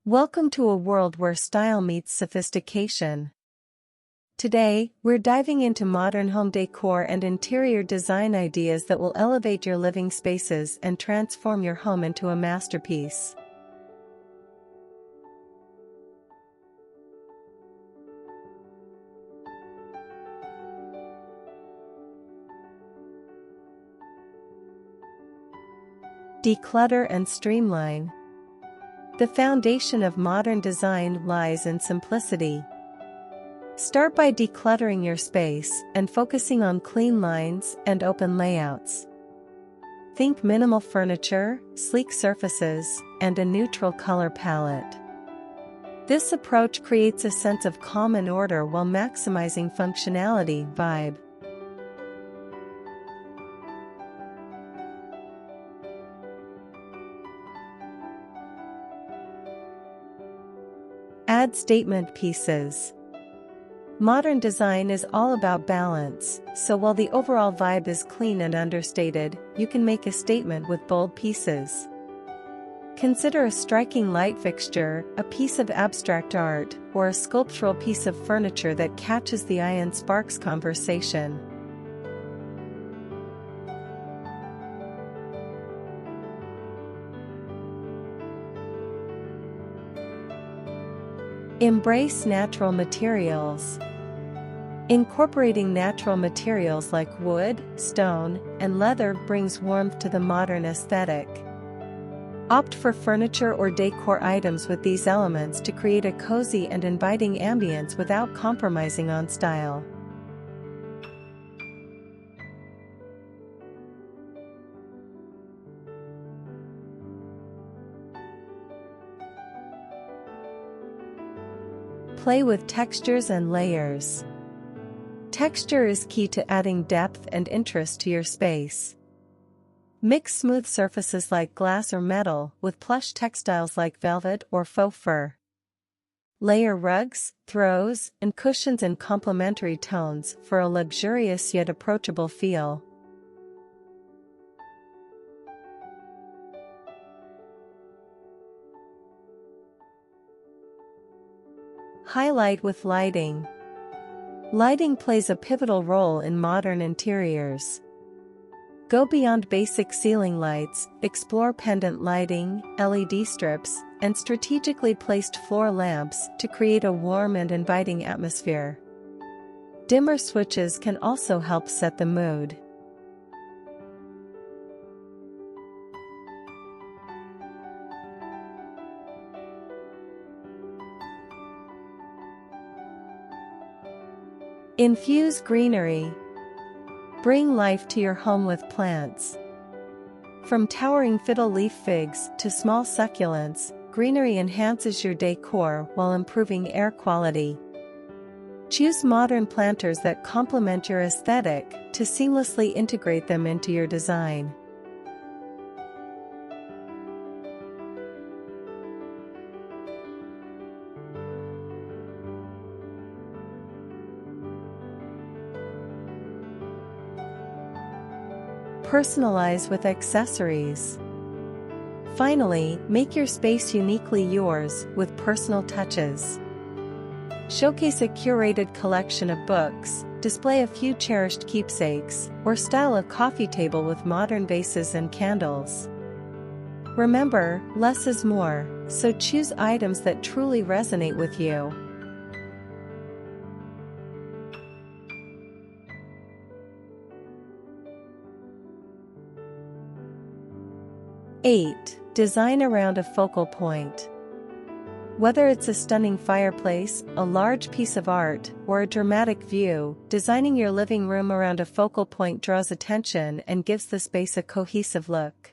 Welcome to a world where style meets sophistication. Today, we're diving into modern home decor and interior design ideas that will elevate your living spaces and transform your home into a masterpiece. Declutter and streamline. The foundation of modern design lies in simplicity. Start by decluttering your space and focusing on clean lines and open layouts. Think minimal furniture, sleek surfaces, and a neutral color palette. This approach creates a sense of calm and order while maximizing functionality vibe. Add statement pieces. Modern design is all about balance, so while the overall vibe is clean and understated, you can make a statement with bold pieces. Consider a striking light fixture, a piece of abstract art, or a sculptural piece of furniture that catches the eye and sparks conversation. Embrace natural materials. Incorporating natural materials like wood, stone, and leather brings warmth to the modern aesthetic. Opt for furniture or decor items with these elements to create a cozy and inviting ambience without compromising on style. Play with textures and layers. Texture is key to adding depth and interest to your space. Mix smooth surfaces like glass or metal with plush textiles like velvet or faux fur. Layer rugs, throws, and cushions in complementary tones for a luxurious yet approachable feel. Highlight with lighting. Lighting plays a pivotal role in modern interiors. Go beyond basic ceiling lights, explore pendant lighting, LED strips, and strategically placed floor lamps to create a warm and inviting atmosphere. Dimmer switches can also help set the mood. Infuse greenery. Bring life to your home with plants. From towering fiddle leaf figs to small succulents, greenery enhances your decor while improving air quality. Choose modern planters that complement your aesthetic to seamlessly integrate them into your design. Personalize with accessories. Finally, make your space uniquely yours with personal touches. Showcase a curated collection of books, display a few cherished keepsakes, or style a coffee table with modern vases and candles. Remember, less is more, so choose items that truly resonate with you. 8. Design around a focal point. Whether it's a stunning fireplace, a large piece of art, or a dramatic view, designing your living room around a focal point draws attention and gives the space a cohesive look.